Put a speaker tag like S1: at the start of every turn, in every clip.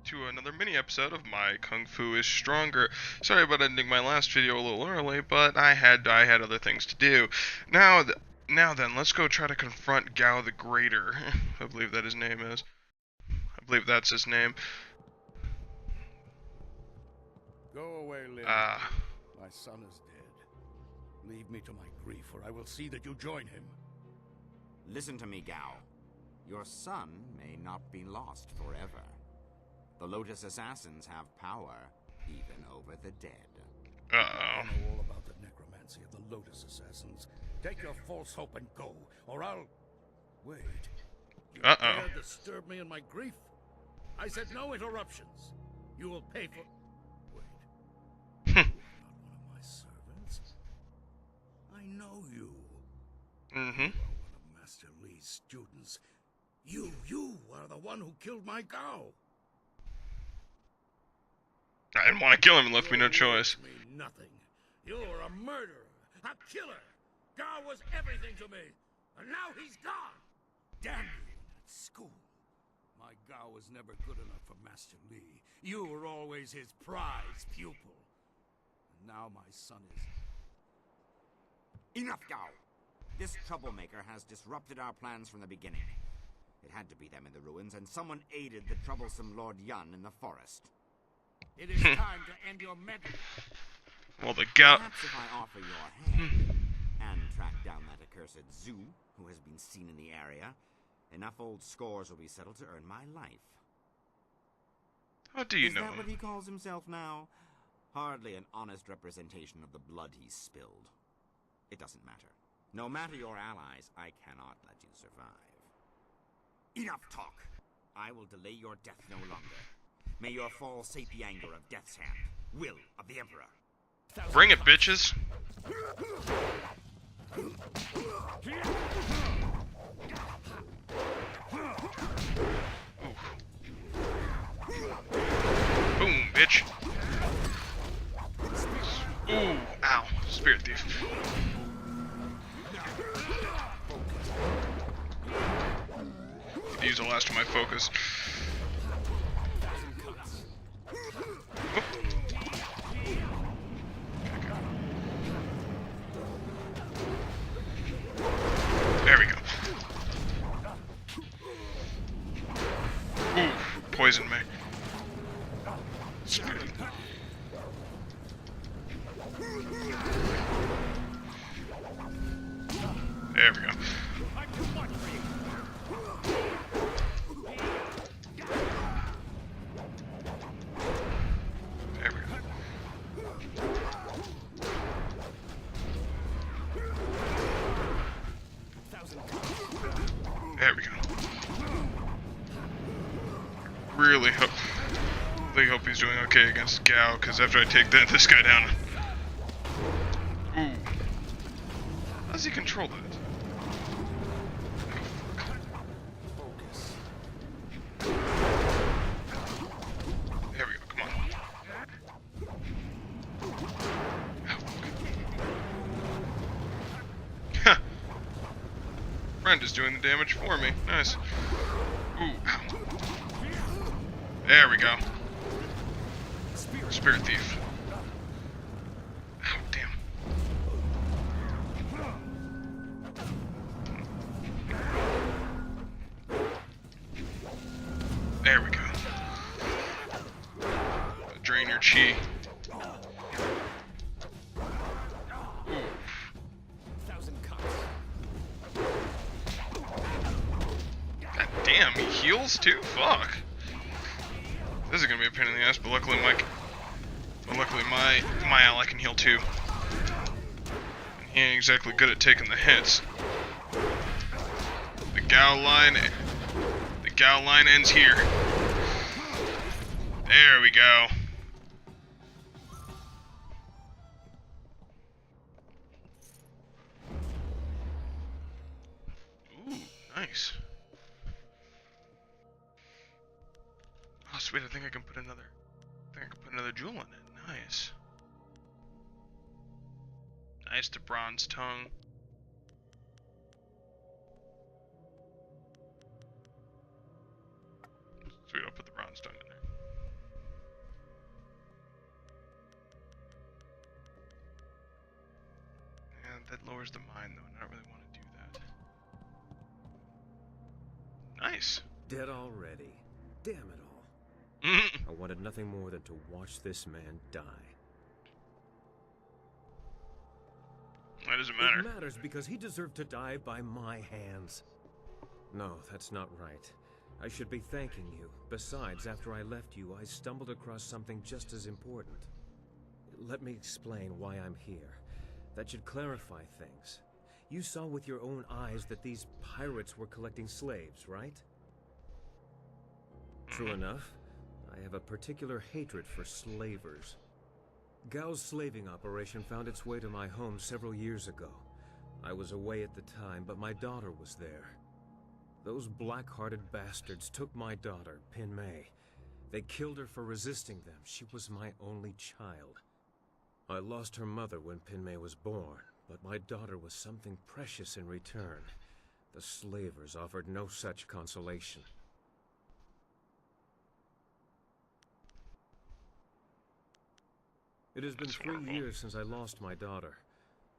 S1: to another mini episode of My Kung Fu is Stronger. Sorry about ending my last video a little early, but I had other things to do. Now then, let's go try to confront Gao the Greater. I believe that his name is. I believe that's his name.
S2: Go away, Lin. My son is dead. Leave me to my grief, or I will see that you join him.
S3: Listen to me, Gao. Your son may not be lost forever. The Lotus assassins have power, even over the dead.
S2: I know all about the necromancy of the Lotus assassins. Take your false hope and go, or I'll... Wait. You dare disturb me in my grief? I said no interruptions. You will pay for... Wait. Not one of my servants? I know you.
S1: Mm-hmm.
S2: You are one of Master Li's students. You are the one who killed my Gao.
S1: I didn't want to kill him and left me no choice.
S2: Me nothing. You're a murderer, a killer. Gao was everything to me, and now he's gone. Damn you, at school. My Gao was never good enough for Master Li. You were always his prize pupil. And now my son is...
S3: Enough, Gao! This troublemaker has disrupted our plans from the beginning. It had to be them in the ruins, and someone aided the troublesome Lord Yun in the forest.
S2: It is time to end your meddling.
S1: Well, the Gao...
S3: Perhaps if I offer your hand, and track down that accursed Zhu, who has been seen in the area, enough old scores will be settled to earn my life.
S1: How do you
S3: Is
S1: know
S3: that
S1: him?
S3: what he calls himself now? Hardly an honest representation of the blood he's spilled. It doesn't matter. No matter your allies, I cannot let you survive. Enough talk! I will delay your death no longer. May your fall sate the anger of Death's hand. Will of the Emperor.
S1: Bring it, bitches! Boom, bitch! Ooh, ow. Spirit Thief. Use the last of my focus. There we go. Ooh, poisoned me. Spirit. There we go. There we go. Really hope he's doing okay against Gao, because after I take this guy down... Ooh. How does he control that? There we go, come on. Friend is doing the damage for me. Nice. Ooh, ow. There we go. Spirit Thief. Ow, damn. There we go. Drain your chi. Damn, he heals too? Fuck. This is gonna be a pain in the ass, but luckily my ally can heal too. And he ain't exactly good at taking the hits. The Gao line ends here. There we go. Ooh, nice. Oh, sweet, I think I can put another jewel in it. Nice. Nice, the bronze tongue. Sweet, I'll put the that lowers the mind, though, and I don't really want to do that. Nice.
S4: Dead already. Damn it all. I wanted nothing more than to watch this man die.
S1: That doesn't matter.
S4: It matters because he deserved to die by my hands. No, that's not right. I should be thanking you. Besides, after I left you, I stumbled across something just as important. Let me explain why I'm here. That should clarify things. You saw with your own eyes that these pirates were collecting slaves, right? True enough, I have a particular hatred for slavers. Gao's slaving operation found its way to my home several years ago. I was away at the time, but my daughter was there. Those black-hearted bastards took my daughter, Pin Mei. They killed her for resisting them. She was my only child. I lost her mother when Pin Mei was born, but my daughter was something precious in return. The slavers offered no such consolation. It has been 3 years since I lost my daughter,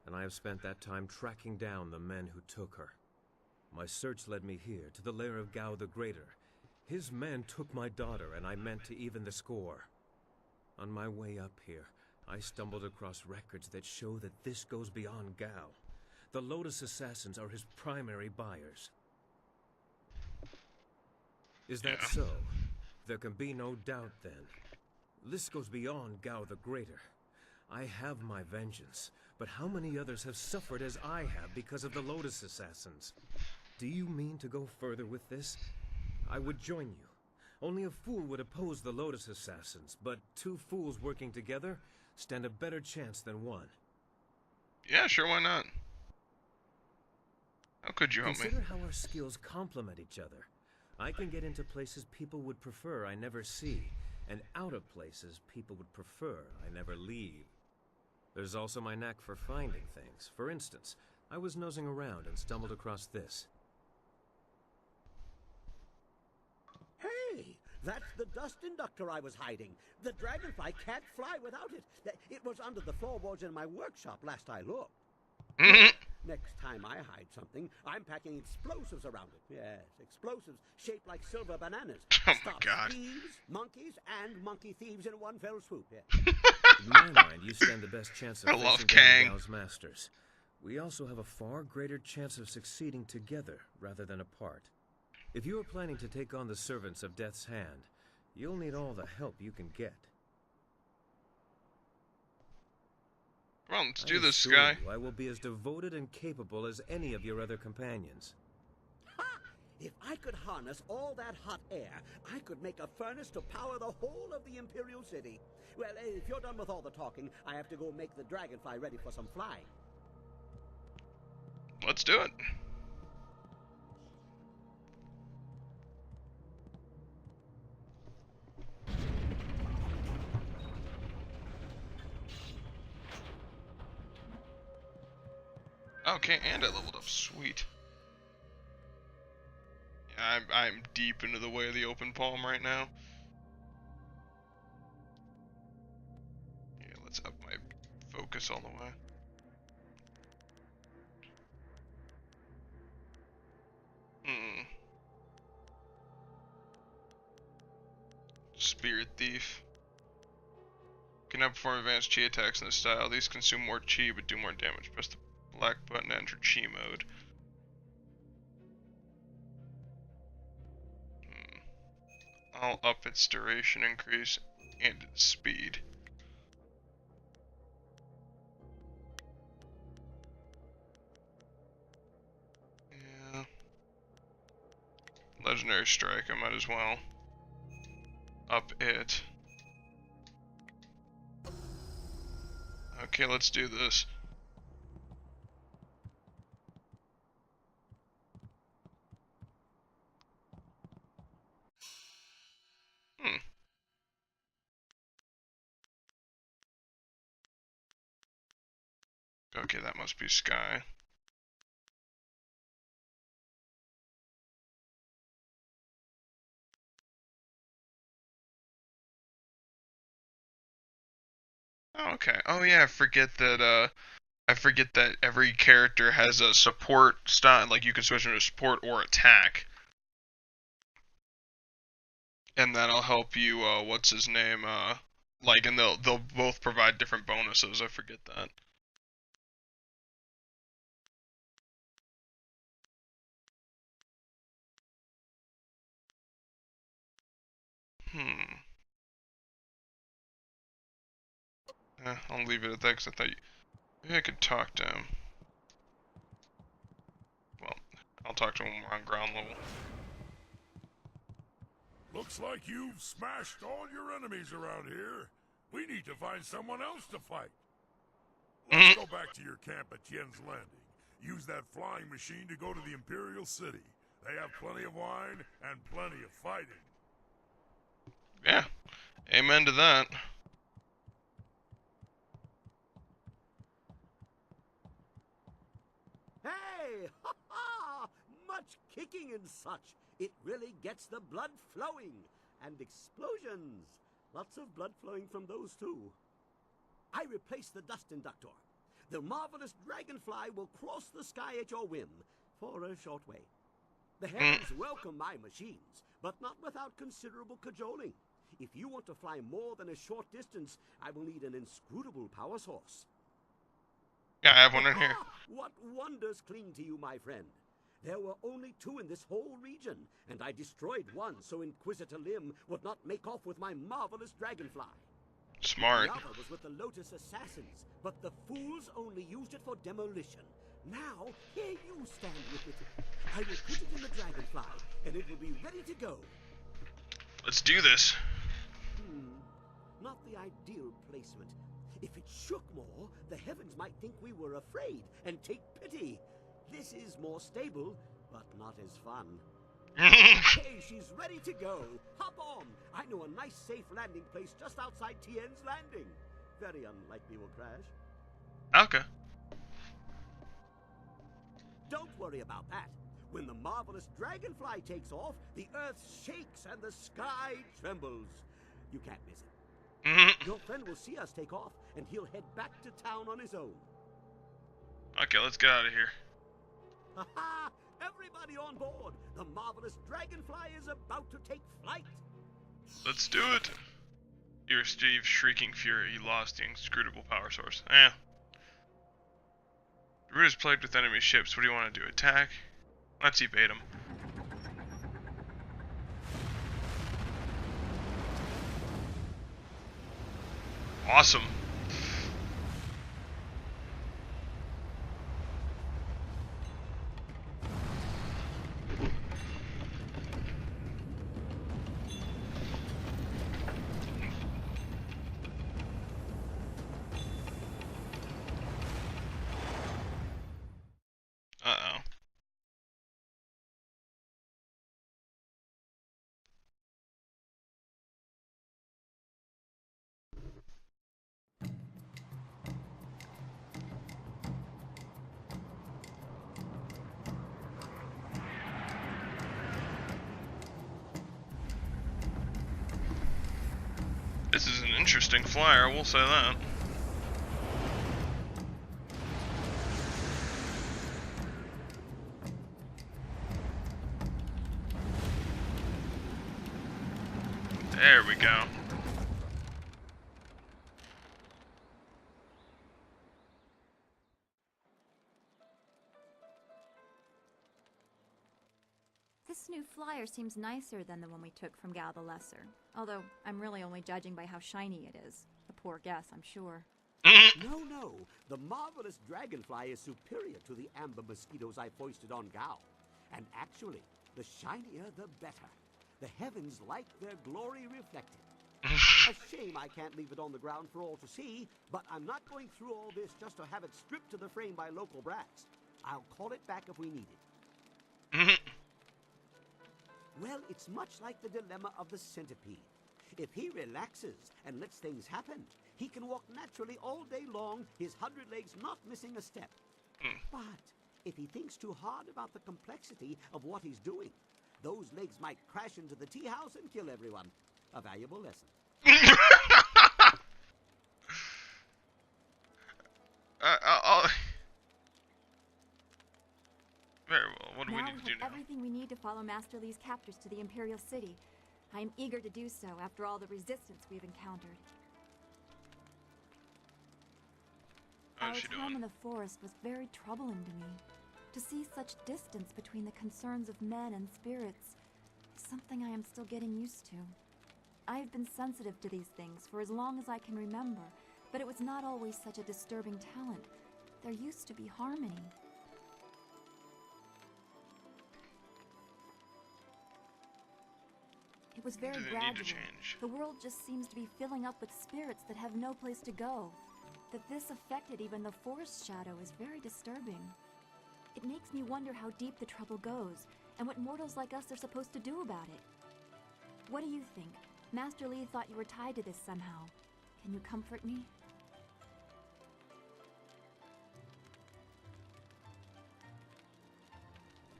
S4: and I have spent that time tracking down the men who took her. My search led me here, to the lair of Gao the Greater. His men took my daughter, and I meant to even the score. On my way up here, I stumbled across records that show that this goes beyond Gao. The Lotus assassins are his primary buyers. Is that so? There can be no doubt then. This goes beyond Gao the Greater. I have my vengeance, but how many others have suffered as I have because of the Lotus assassins? Do you mean to go further with this? I would join you. Only a fool would oppose the Lotus assassins, but two fools working together stand a better chance than one.
S1: Yeah, sure, why not? How could you help me?
S4: Consider how our skills complement each other. I can get into places people would prefer I never see, and out of places people would prefer I never leave. There's also my knack for finding things. For instance, I was nosing around and stumbled across this.
S2: Hey, that's the dust inductor I was hiding. The dragonfly can't fly without it. It was under the floorboards in my workshop last I looked. Next time I hide something, I'm packing explosives around it. Yes, explosives shaped like silver bananas.
S1: Oh my
S2: Stop
S1: God.
S2: thieves, monkeys, and monkey thieves in one fell swoop. Yeah.
S4: In my mind, you stand the best chance of
S1: I love
S4: facing
S1: Kang.
S4: down Gao's masters. We also have a far greater chance of succeeding together rather than apart. If you are planning to take on the servants of Death's Hand, you'll need all the help you can get.
S1: Well, let's do this,
S4: assure
S1: Sky.
S4: you I will be as devoted and capable as any of your other companions.
S2: Ha! If I could harness all that hot air, I could make a furnace to power the whole of the Imperial City. Well, if you're done with all the talking, I have to go make the dragonfly ready for some flying.
S1: Let's do it. Okay, and I leveled up. Sweet. Yeah, I'm deep into the way of the open palm right now. Yeah, let's up my focus all the way. Spirit Thief. Can now perform advanced chi attacks in this style. These consume more chi but do more damage. Press the black button to enter chi mode. I'll up its duration increase and its speed. Yeah. Legendary Strike, I might as well up it. Okay, let's do this. Okay, that must be Sky. Oh, okay. Oh yeah, I forget that I forget that every character has a support style, like you can switch into support or attack. And that'll help you, what's his name, like, and they'll both provide different bonuses, I forget that. I'll leave it at that, because I thought maybe I could talk to him. Well, I'll talk to him when we're on ground level.
S2: Looks like you've smashed all your enemies around here. We need to find someone else to fight. Let's go back to your camp at Tien's Landing. Use that flying machine to go to the Imperial City. They have plenty of wine and plenty of fighting.
S1: Yeah, amen to that.
S5: Hey! Ha ha! Much kicking and such. It really gets the blood flowing. And explosions. Lots of blood flowing from those too. I replaced the dust inductor. The marvelous dragonfly will cross the sky at your whim for a short way. The heavens welcome my machines, but not without considerable cajoling. If you want to fly more than a short distance, I will need an inscrutable power source.
S1: Yeah, I have one in here.
S5: What wonders cling to you, my friend? There were only 2 in this whole region, and I destroyed one so Inquisitor Lim would not make off with my marvelous dragonfly.
S1: Smart.
S5: The other was with the Lotus assassins, but the fools only used it for demolition. Now, here you stand with it. I will put it in the dragonfly, and it will be ready to go.
S1: Let's do this.
S5: Not the ideal placement. If it shook more, the heavens might think we were afraid and take pity. This is more stable, but not as fun. Hey, she's ready to go. Hop on. I know a nice safe landing place just outside Tien's Landing. Very unlikely we'll crash.
S1: Okay.
S5: Don't worry about that. When the marvelous dragonfly takes off, the earth shakes and the sky trembles. You can't miss it. Your friend will see us take off, and he'll head back to town on his own.
S1: Okay, let's get out of here.
S5: Ha-ha! Everybody on board! The marvelous dragonfly is about to take flight!
S1: Let's do it! Dear Steve, shrieking fury, he lost the inscrutable power source. The route is plagued with enemy ships. What do you want to do? Attack? Let's evade them. Awesome. Uh-oh. This is an interesting flyer, I will say that. There we go.
S6: This new flyer seems nicer than the one we took from Gao the Lesser. Although, I'm really only judging by how shiny it is. A poor guess, I'm sure.
S5: No. The marvelous dragonfly is superior to the amber mosquitoes I foisted on Gao. And actually, the shinier the better. The heavens like their glory reflected. A shame I can't leave it on the ground for all to see, but I'm not going through all this just to have it stripped to the frame by local brats. I'll call it back if we need it. Well, it's much like the dilemma of the centipede. If he relaxes and lets things happen, he can walk naturally all day long, his 100 legs not missing a step. But if he thinks too hard about the complexity of what he's doing, those legs might crash into the tea house and kill everyone. A valuable lesson.
S6: everything we need to follow Master Li's captors to the Imperial City. I am eager to do so after all the resistance we've encountered.
S1: How's
S6: Our
S1: she
S6: time
S1: doing?
S6: in the forest was very troubling to me. To see such distance between the concerns of men and spirits is something I am still getting used to. I have been sensitive to these things for as long as I can remember, but it was not always such a disturbing talent. There used to be harmony. It was very
S1: Do they need
S6: gradual.
S1: to change?
S6: The world just seems to be filling up with spirits that have no place to go. That this affected even the forest shadow is very disturbing. It makes me wonder how deep the trouble goes, and what mortals like us are supposed to do about it. What do you think? Master Li thought you were tied to this somehow. Can you comfort me?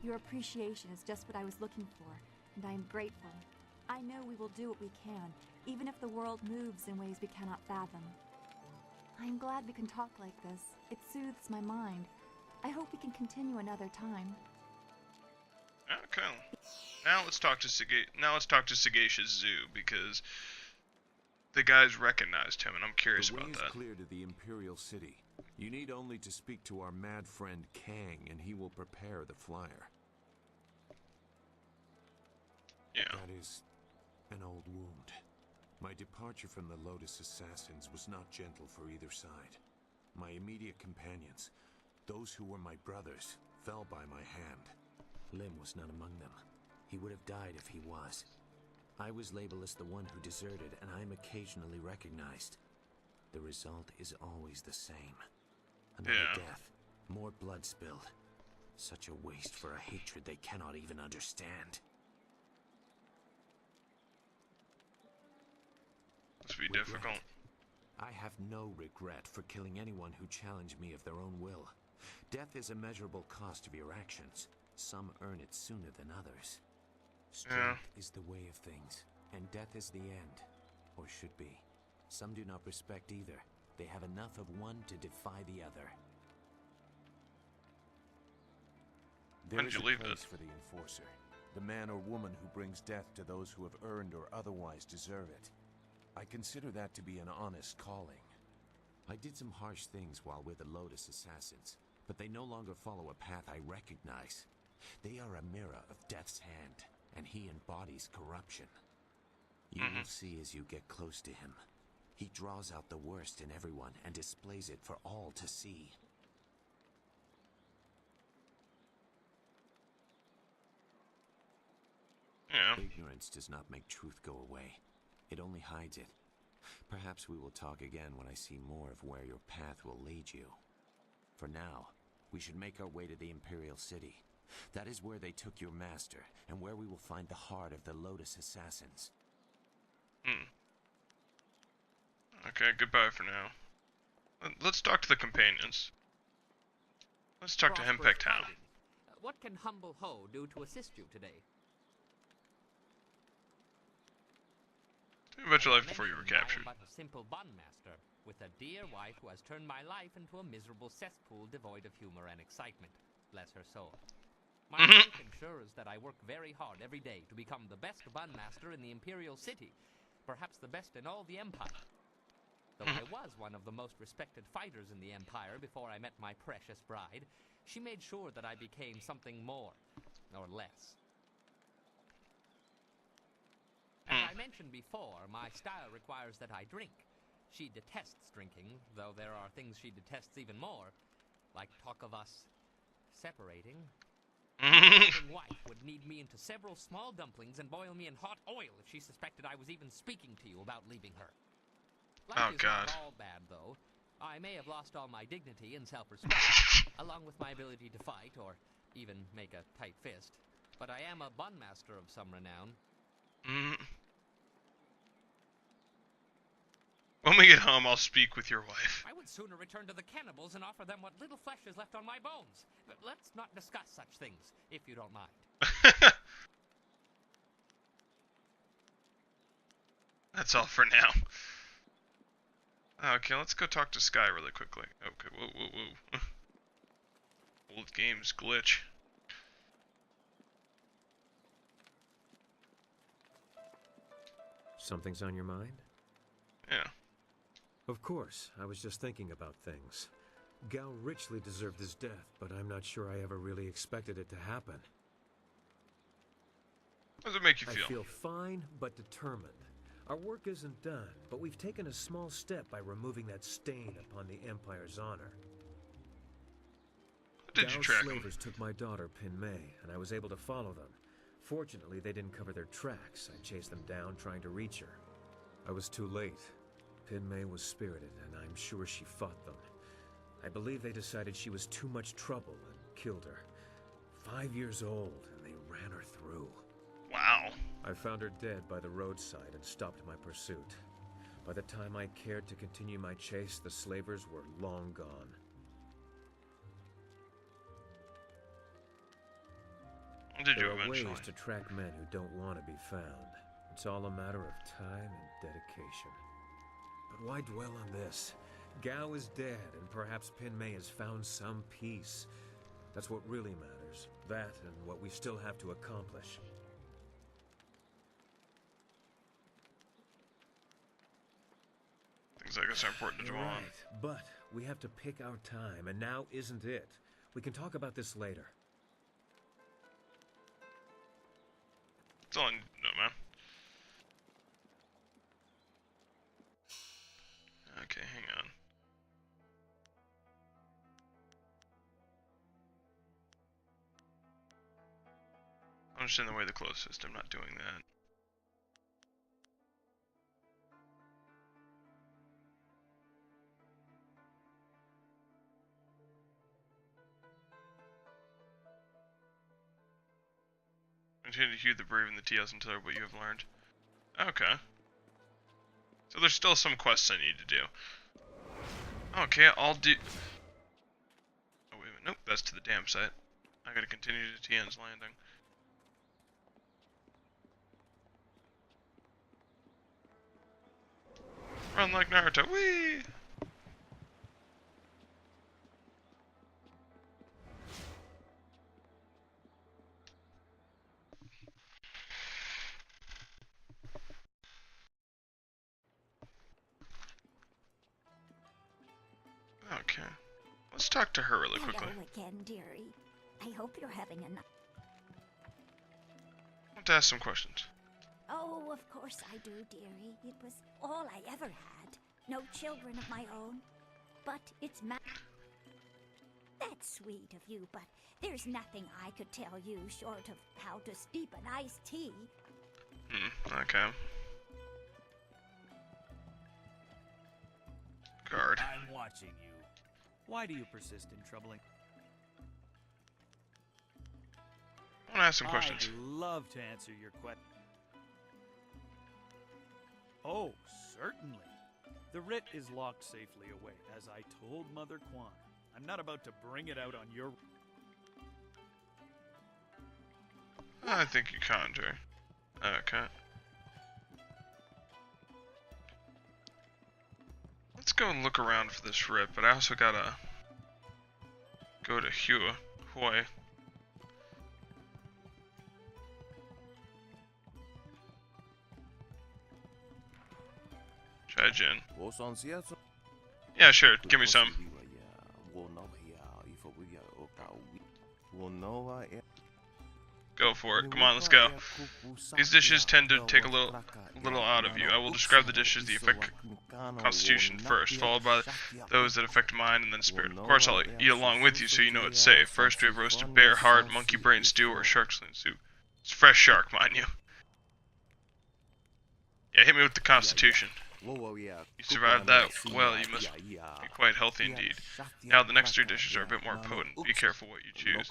S6: Your appreciation is just what I was looking for, and I am grateful. I know we will do what we can, even if the world moves in ways we cannot fathom. I am glad we can talk like this. It soothes my mind. I hope we can continue another time.
S1: Okay. Now let's talk to Sagacious Zoo, because the guys recognized him, and I'm curious
S7: The way
S1: about
S7: is
S1: that.
S7: clear to the Imperial City. You need only to speak to our mad friend Kang, and he will prepare the flyer.
S1: Yeah.
S7: That is an old wound. My departure from the Lotus Assassins was not gentle for either side. My immediate companions, those who were my brothers, fell by my hand.
S8: Lim was not among them. He would have died if he was. I was labeled as the one who deserted, and I am occasionally recognized. The result is always the same. Another death, more blood spilled. Such a waste for a hatred they cannot even understand.
S1: Must be
S8: Regret.
S1: difficult.
S8: I have no regret for killing anyone who challenged me of their own will. Death is a measurable cost of your actions. Some earn it sooner than others. Strength is the way of things, and death is the end, or should be. Some do not respect either. They have enough of one to defy the other.
S1: When did you leave it?
S7: For the enforcer, the man or woman who brings death to those who have earned or otherwise deserve it. I consider that to be an honest calling.
S8: I did some harsh things while with the Lotus Assassins, but they no longer follow a path I recognize. They are a mirror of Death's hand, and he embodies corruption. You will see as you get close to him. He draws out the worst in everyone and displays it for all to see.
S1: Yeah.
S8: Ignorance does not make truth go away. It only hides it. Perhaps we will talk again when I see more of where your path will lead you. For now, we should make our way to the Imperial City. That is where they took your master, and where we will find the heart of the Lotus Assassins.
S1: Okay, goodbye for now. Let's talk to the companions. Let's talk to Hempek Town.
S9: What can humble Ho do to assist you today?
S1: Tell me about your life before you were
S9: I am
S1: captured.
S9: but a simple bun master, with a dear wife who has turned my life into a miserable cesspool devoid of humor and excitement. Bless her soul. My wife ensures that I work very hard every day to become the best bun master in the Imperial City, perhaps the best in all the Empire. Though I was one of the most respected fighters in the Empire before I met my precious bride, she made sure that I became something more, or less. As I mentioned before, my style requires that I drink. She detests drinking, though there are things she detests even more, like talk of us separating. My loving wife would knead me into several small dumplings and boil me in hot oil if she suspected I was even speaking to you about leaving her. Life is not all bad, though. I may have lost all my dignity and self-respect, along with my ability to fight, or even make a tight fist. But I am a bun master of some renown.
S1: When we get home, I'll speak with your wife.
S9: I would sooner return to the cannibals and offer them what little flesh is left on my bones. But let's not discuss such things, if you don't mind.
S1: That's all for now. Okay, let's go talk to Sky really quickly. Okay, whoa. Old games glitch.
S4: Something's on your mind?
S1: Yeah.
S4: Of course, I was just thinking about things. Gao richly deserved his death, but I'm not sure I ever really expected it to happen.
S1: How does it make you feel?
S4: I feel fine, but determined. Our work isn't done, but we've taken a small step by removing that stain upon the Empire's honor.
S1: How did you track them?
S4: Slavers took my daughter, Pin Mei, and I was able to follow them. Fortunately, they didn't cover their tracks. I chased them down, trying to reach her. I was too late. Pin Mei was spirited, and I'm sure she fought them. I believe they decided she was too much trouble and killed her. 5 years old, and they ran her through.
S1: Wow.
S4: I found her dead by the roadside and stopped my pursuit. By the time I cared to continue my chase, the slavers were long gone.
S1: Did you
S4: There are
S1: eventually?
S4: ways to track men who don't want to be found. It's all a matter of time and dedication. But why dwell on this? Gao is dead, and perhaps Pin Mei has found some peace. That's what really matters. That and what we still have to accomplish.
S1: Things like this are important to dwell on.
S4: Right, but we have to pick our time, and now isn't it. We can talk about this later.
S1: That's all I need to know, man. Okay, hang on. I'm just in the way of the closest. I'm not doing that. Continue to hear the brave and the TLs until what you have learned. Okay. So there's still some quests I need to do. Okay, I'll do... Oh, wait a minute. Nope, that's to the dam site. I gotta continue to Tian's Landing. Run like Naruto. Whee! Okay. Let's talk to her really quickly.
S10: Hello again, dearie. I hope you're having a nice...
S1: I want to ask some questions.
S10: Oh, of course I do, dearie. It was all I ever had. No children of my own. But it's That's sweet of you, but there's nothing I could tell you short of how to steep an iced tea.
S1: Okay. Guard.
S11: I'm watching you. Why do you persist in troubling?
S1: I want to ask some questions.
S11: I'd love to answer your question. Oh, certainly. The writ is locked safely away, as I told Mother Quan. I'm not about to bring it out on your...
S1: I think you conjure. Okay. Let's go and look around for this writ, but I also gotta go to Hoi. Try Jin. Yeah, sure. Give me some. Go for it. Come on, let's go. These dishes tend to take a little out of you. I will describe the dishes that affect constitution first, followed by those that affect mind and then spirit. Of course, I'll eat along with you so you know it's safe. First, we have roasted bear heart, monkey brain stew, or shark skin soup. It's fresh shark, mind you. Yeah, hit me with the constitution. You survived that well, you must be quite healthy indeed. Now the next three dishes are a bit more potent. Be careful what you choose.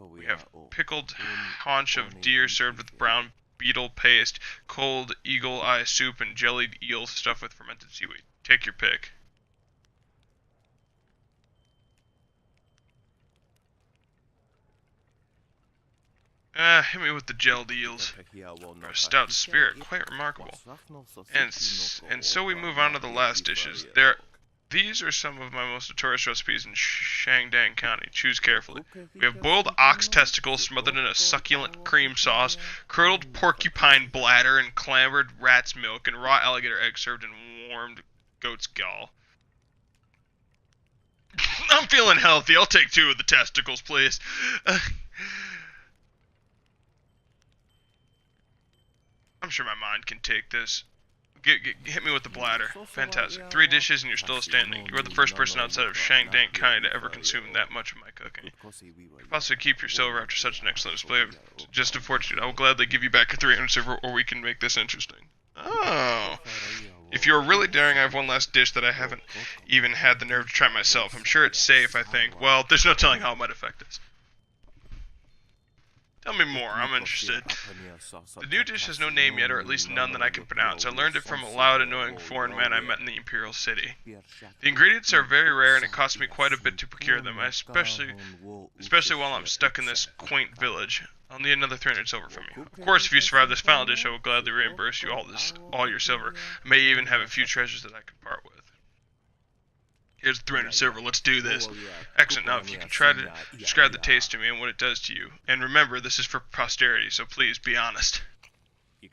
S1: We have pickled haunch of deer served with brown beetle paste, cold eagle eye soup, and jellied eel stuffed with fermented seaweed. Take your pick. Hit me with the gelled eels. Our stout spirit, quite remarkable. And so we move on to the last dishes. These are some of my most notorious recipes in Shangdang County. Choose carefully. We have boiled ox testicles smothered in a succulent cream sauce, curdled porcupine bladder and clambred rat's milk, and raw alligator egg served in warmed goat's gall. I'm feeling healthy. I'll take 2 of the testicles, please. I'm sure my mind can take this. Hit me with the bladder. Fantastic. 3 dishes and you're still standing. You are the first person outside of Shangdang County to ever consume that much of my cooking. You could possibly keep your silver after such an excellent display of just a fortitude. I will gladly give you back a 300 silver, or we can make this interesting. Oh. If you are really daring, I have one last dish that I haven't even had the nerve to try myself. I'm sure it's safe, I think. Well, there's no telling how it might affect us. Tell me more, I'm interested. The new dish has no name yet, or at least none that I can pronounce. I learned it from a loud, annoying foreign man I met in the Imperial City. The ingredients are very rare, and it costs me quite a bit to procure them, especially while I'm stuck in this quaint village. I'll need another 300 silver from you. Of course, if you survive this final dish, I will gladly reimburse you all your silver. I may even have a few treasures that I can part with. Here's 300 silver, let's do this. Excellent, now if you can try to describe the taste to me and what it does to you. And remember, this is for posterity, so please be honest. You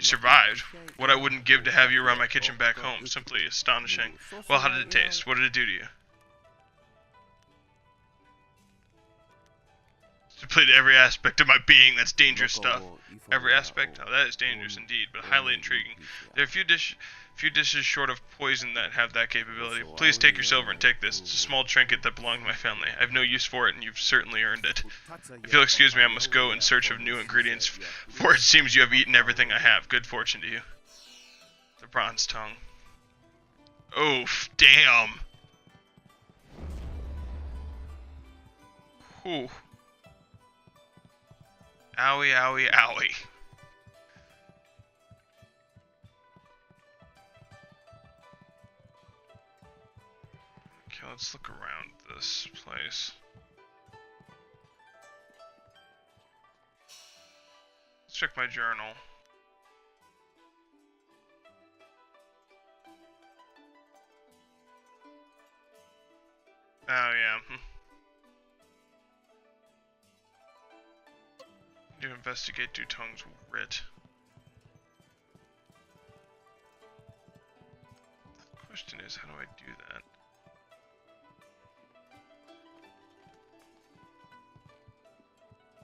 S1: survived. What I wouldn't give to have you around my kitchen back home. Simply astonishing. Well, how did it taste? What did it do to you? It's depleted every aspect of my being. That's dangerous stuff. Every aspect? Oh, that is dangerous indeed, but highly intriguing. There are few dishes short of poison that have that capability. Please take your silver and take this. It's a small trinket that belonged to my family. I have no use for it, and you've certainly earned it. If you'll excuse me, I must go in search of new ingredients, for it seems you have eaten everything I have. Good fortune to you. The bronze tongue. Oof, damn. Whew. Owie, owie, owie. Okay, let's look around this place. Let's check my journal. Oh, yeah. To investigate Dutong's writ. The question is, how do I do that?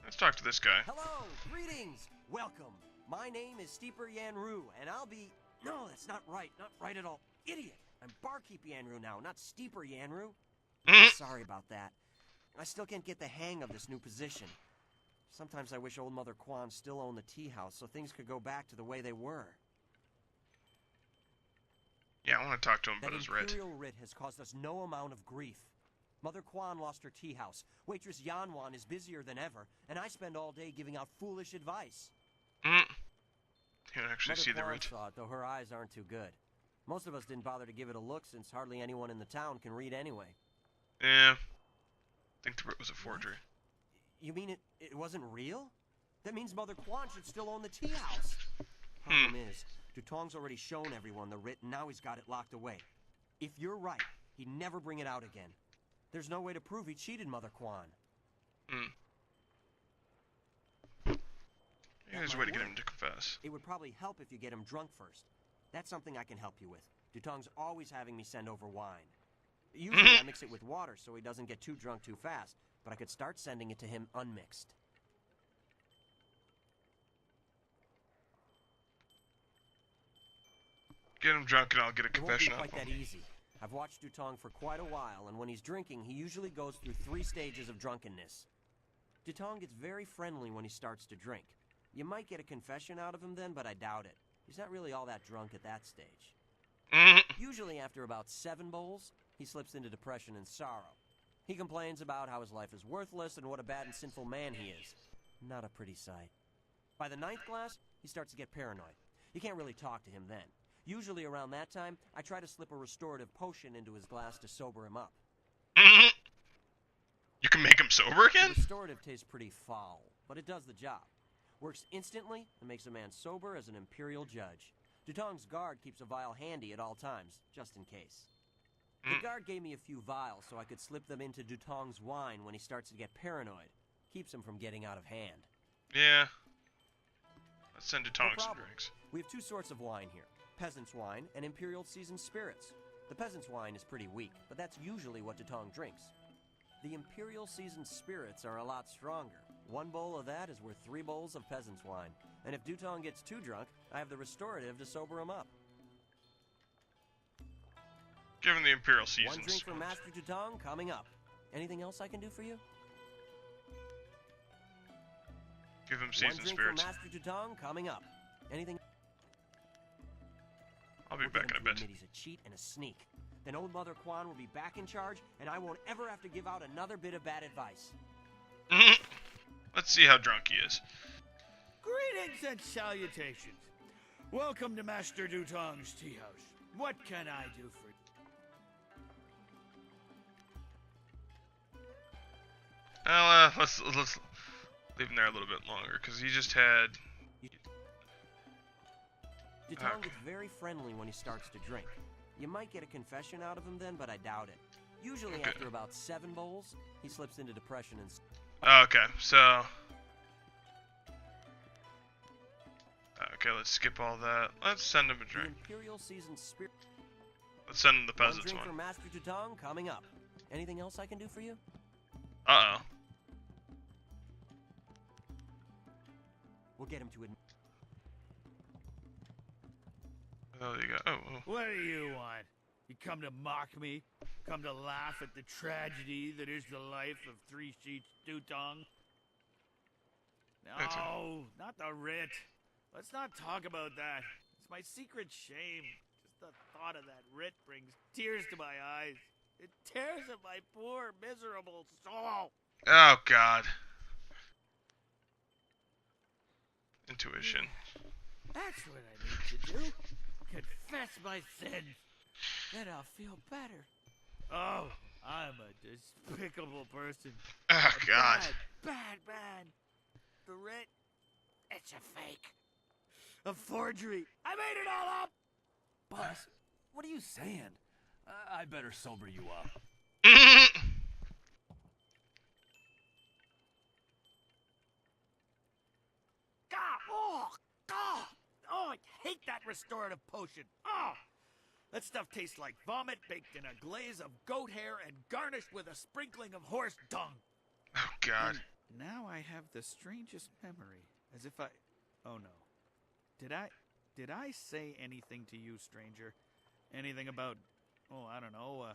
S1: Let's talk to this guy.
S12: Hello, greetings, welcome. My name is Steeper Yanru, and I'll be... No, that's not right at all. Idiot! I'm Barkeep Yanru now, not Steeper Yanru. Sorry about that. I still can't get the hang of this new position. Sometimes I wish old Mother Quan still owned the tea house so things could go back to the way they were.
S1: Yeah, I want to talk to him about his writ.
S12: That Imperial writ has caused us no amount of grief. Mother Quan lost her tea house. Waitress Yanwan is busier than ever, and I spend all day giving out foolish advice.
S1: You don't actually see the writ.
S12: Saw it, though her eyes aren't too good. Most of us didn't bother to give it a look since hardly anyone in the town can read anyway.
S1: Yeah. I think the writ was a forgery.
S12: You mean it wasn't real? That means Mother Quan should still own the tea house. Problem is, Dutong's already shown everyone the writ, and now he's got it locked away. If you're right, he'd never bring it out again. There's no way to prove he cheated Mother Quan.
S1: There's a way to get him to confess.
S12: It would probably help if you get him drunk first. That's something I can help you with. Dutong's always having me send over wine. Usually I mix it with water so he doesn't get too drunk too fast, but I could start sending it to him unmixed.
S1: Get him drunk and I'll get a confession
S12: out of him. It won't be quite that easy. I've watched Dutong for quite a while, and when he's drinking, he usually goes through 3 stages of drunkenness. Dutong gets very friendly when he starts to drink. You might get a confession out of him then, but I doubt it. He's not really all that drunk at that stage. Usually after about 7 bowls, he slips into depression and sorrow. He complains about how his life is worthless and what a bad and sinful man he is. Not a pretty sight. By the 9th glass, he starts to get paranoid. You can't really talk to him then. Usually around that time, I try to slip a restorative potion into his glass to sober him up.
S1: You can make him sober again?
S12: The restorative tastes pretty foul, but it does the job. Works instantly and makes a man sober as an imperial judge. Dutong's guard keeps a vial handy at all times, just in case. The guard gave me a few vials so I could slip them into Dutong's wine when he starts to get paranoid. Keeps him from getting out of hand.
S1: Yeah. Let's send Dutong
S12: No
S1: some
S12: problem.
S1: drinks.
S12: We have two sorts of wine here. Peasant's wine and Imperial Seasoned Spirits. The peasant's wine is pretty weak, but that's usually what Dutong drinks. The Imperial Seasoned Spirits are a lot stronger. One bowl of that is worth 3 bowls of peasant's wine. And if Dutong gets too drunk, I have the restorative to sober him up.
S1: Give him the Imperial Seasons.
S12: One drink for Master Dutong coming up. Anything else I can do for you?
S1: Give him
S12: One
S1: Seasoned
S12: drink
S1: Spirits.
S12: for Master Dutong coming up. Anything?
S1: I'll be
S12: We'll
S1: back
S12: get
S1: in a
S12: him to
S1: bit.
S12: admit he's a cheat and a sneak. Then old Mother Quan will be back in charge, and I won't ever have to give out another bit of bad advice.
S1: Let's see how drunk he is.
S11: Greetings and salutations. Welcome to Master Dutong's tea house. What can I do for you?
S1: Well, let's leave him there a little bit longer, because he just had...
S12: Dutong
S1: Okay.
S12: gets very friendly when he starts to drink. You might get a confession out of him then, but I doubt it. Usually
S1: Okay.
S12: after about 7 bowls, he slips into depression and...
S1: Okay, so... Okay, let's skip all that. Let's send him a
S12: The
S1: drink.
S12: Imperial Seasoned Spirit...
S1: Let's send him the
S12: One
S1: peasant's
S12: drink
S1: one.
S12: for Master Dutong coming up. Anything else I can do for you?
S1: Uh-oh.
S12: We'll get him to admit...
S1: Oh, you got... Oh.
S11: What do you want? You come to mock me? Come to laugh at the tragedy that is the life of Three Sheets Dutong? No, not the writ. Let's not talk about that. It's my secret shame. Just the thought of that writ brings tears to my eyes. It tears at my poor, miserable soul.
S1: Oh, God. Intuition.
S11: That's what I need to do. Confess my sins. Then I'll feel better. Oh, I'm a despicable person.
S1: Oh,
S11: A
S1: God.
S11: Bad man. The writ, it's a fake. A forgery. I made it all up.
S13: Boss, what are you saying? I better sober you up.
S11: Oh, I hate that restorative potion. Oh, that stuff tastes like vomit baked in a glaze of goat hair and garnished with a sprinkling of horse dung.
S1: Oh, God.
S11: And now I have the strangest memory, as if I... Oh, no. Did I say anything to you, stranger? Anything about, oh, I don't know,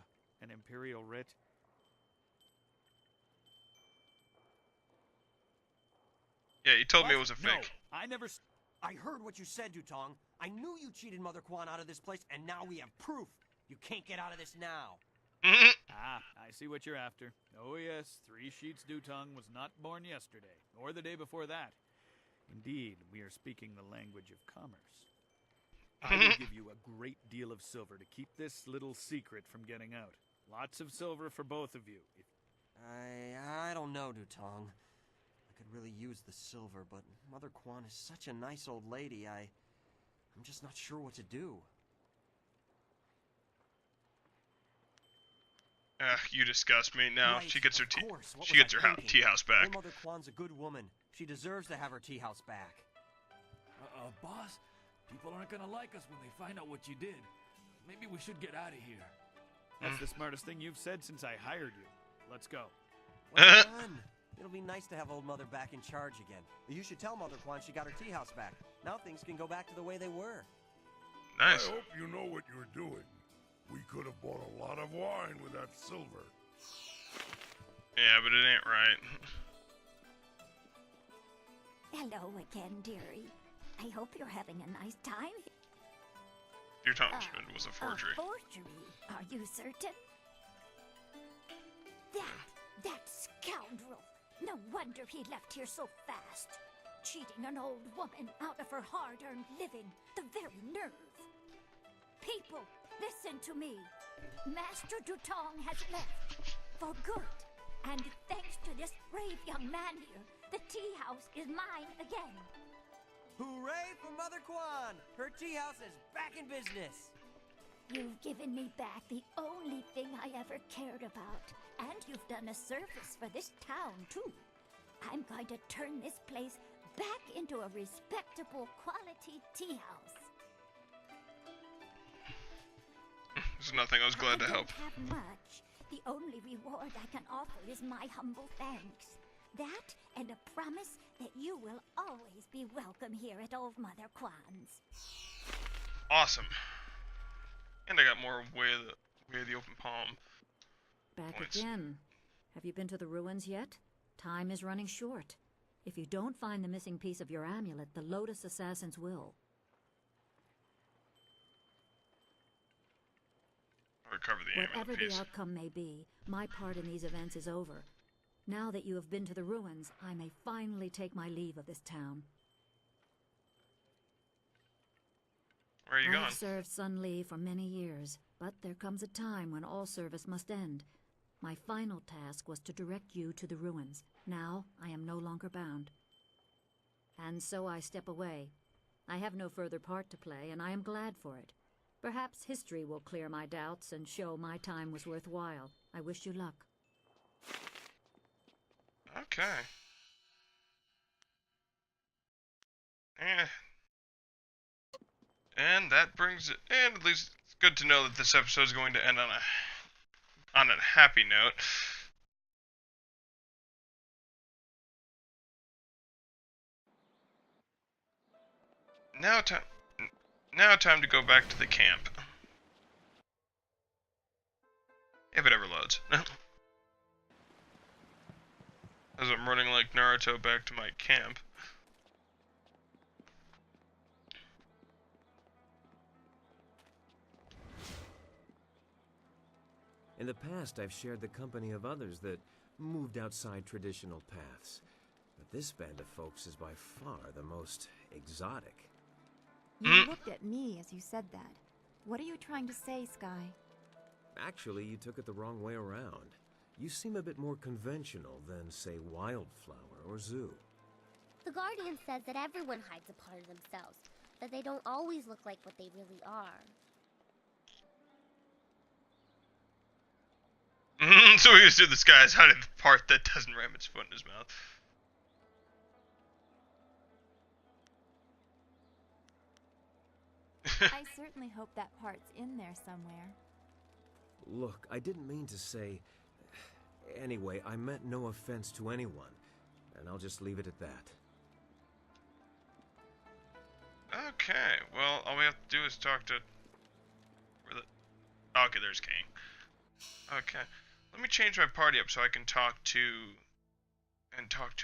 S11: an imperial writ?
S1: Yeah, you told me it
S11: What?
S1: was a
S11: No,
S1: fake.
S11: I never...
S12: I heard what you said, Dutong. I knew you cheated Mother Quan out of this place, and now we have proof. You can't get out of this now.
S11: Ah, I see what you're after. Oh yes, Three Sheets Dutong was not born yesterday, or the day before that. Indeed, we are speaking the language of commerce. I will give you a great deal of silver to keep this little secret from getting out. Lots of silver for both of you.
S12: I don't know, Dutong. I could really use the silver, but Mother Quan is such a nice old lady, I'm just not sure what to do.
S1: You disgust me. Now
S12: Right,
S1: she gets her
S12: of
S1: tea.
S12: course. What
S1: She
S12: was
S1: gets
S12: I
S1: her
S12: thinking?
S1: tea house back.
S12: Old Mother Quan's a good woman. She deserves to have her tea house back.
S13: Boss, people aren't gonna like us when they find out what you did. Maybe we should get out of here.
S11: That's the smartest thing you've said since I hired you. Let's go.
S12: Well done. It'll be nice to have old Mother back in charge again. You should tell Mother Quan she got her tea house back. Now things can go back to the way they were.
S1: Nice.
S2: I hope you know what you're doing. We could have bought a lot of wine with that silver.
S1: Yeah, but it ain't right.
S10: Hello again, dearie. I hope you're having a nice time.
S1: Your Thompson was a forgery.
S10: A forgery? Are you certain? That scoundrel! No wonder he left here so fast. Cheating an old woman out of her hard-earned living. The very nerve. People, listen to me. Master Dutong has left. For good. And thanks to this brave young man here, the tea house is mine again.
S12: Hooray for Mother Quan! Her tea house is back in business.
S10: You've given me back the only thing I ever cared about. And you've done a service for this town, too. I'm going to turn this place back into a respectable quality tea house.
S1: There's nothing. I was glad to help.
S10: I don't have much. The only reward I can offer is my humble thanks. That and a promise that you will always be welcome here at Old Mother Kwan's.
S1: Awesome. And I got more Way of the Open Palm.
S14: Back
S1: points.
S14: again. Have you been to the ruins yet? Time is running short. If you don't find the missing piece of your amulet, the Lotus assassins will.
S1: Recover the amulet
S14: Whatever
S1: piece.
S14: the outcome may be, my part in these events is over. Now that you have been to the ruins, I may finally take my leave of this town.
S1: Where are you
S14: I
S1: going?
S14: have served Sun Li for many years, but there comes a time when all service must end. My final task was to direct you to the ruins. Now I am no longer bound. And so I step away. I have no further part to play, and I am glad for it. Perhaps history will clear my doubts and show my time was worthwhile. I wish you luck.
S1: Okay. And that brings it. And at least it's good to know that this episode is going to end on a happy note. Now time to go back to the camp. If it ever loads. As I'm running like Naruto back to my camp.
S4: In the past, I've shared the company of others that moved outside traditional paths. But this band of folks is by far the most exotic.
S6: You looked at me as you said that. What are you trying to say, Sky?
S4: Actually, you took it the wrong way around. You seem a bit more conventional than, say, Wildflower or Zoo.
S15: The Guardian says that everyone hides a part of themselves, that they don't always look like what they really are.
S1: So we just do this guy's hiding the part that doesn't ram its foot in his mouth.
S6: I certainly hope that part's in there somewhere.
S4: Look, I didn't mean to say... Anyway, I meant no offense to anyone, and I'll just leave it at that.
S1: Okay, well, all we have to do is talk to... Okay, there's King. Okay, let me change my party up so I can talk to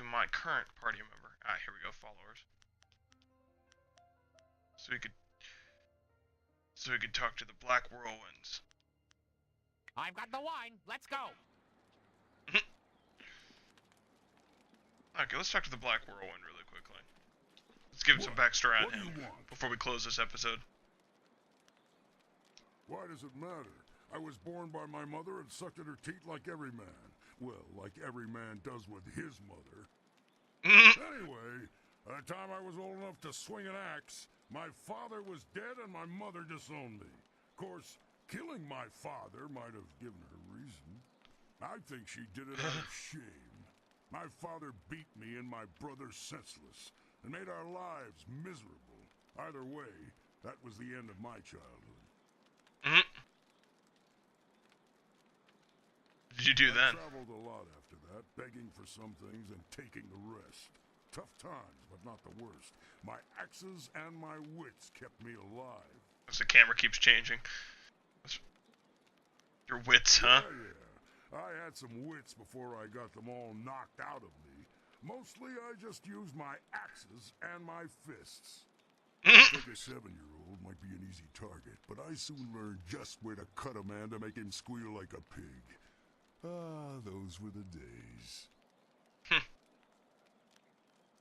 S1: my current party member. Ah, here we go, followers. So we could talk to the Black Whirlwinds.
S9: I've got the wine. Let's go.
S1: Okay, let's talk to the Black Whirlwind really quickly. Let's give him some backstory on him before we close this episode.
S16: Why does it matter? I was born by my mother and sucked at her teat like every man. Well, like every man does with his mother. Anyway, by the time I was old enough to swing an axe, my father was dead and my mother disowned me. Of course, killing my father might have given her reason. I think she did it out of shame. My father beat me and my brother senseless, and made our lives miserable. Either way, that was the end of my childhood.
S1: Did you do
S16: I
S1: then?
S16: traveled a lot after that, begging for some things and taking the rest. Tough times, but not the worst. My axes and my wits kept me alive.
S1: As the camera keeps changing. Your wits, huh?
S16: Yeah. I had some wits before I got them all knocked out of me. Mostly I just used my axes and my fists. I think a 7-year-old might be an easy target, but I soon learned just where to cut a man to make him squeal like a pig. Ah, those were the days.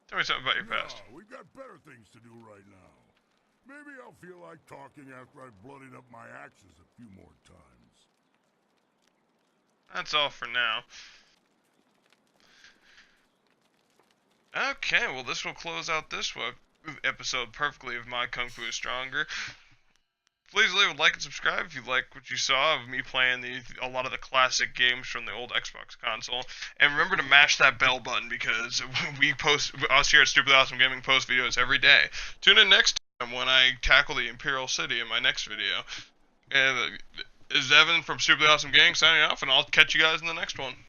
S1: Tell me something about your past.
S16: No, we've got better things to do right now. Maybe I'll feel like talking after I've bloodied up my axes a few more times.
S1: That's all for now. Okay, well this will close out this episode perfectly of My Kung Fu is Stronger. Please please leave a like and subscribe if you like what you saw of me playing a lot of the classic games from the old Xbox console. And remember to mash that bell button because us here at Stupidly Awesome Gaming post videos every day. Tune in next time when I tackle the Imperial City in my next video. And this is Evan from Stupidly Awesome Gaming signing off, and I'll catch you guys in the next one.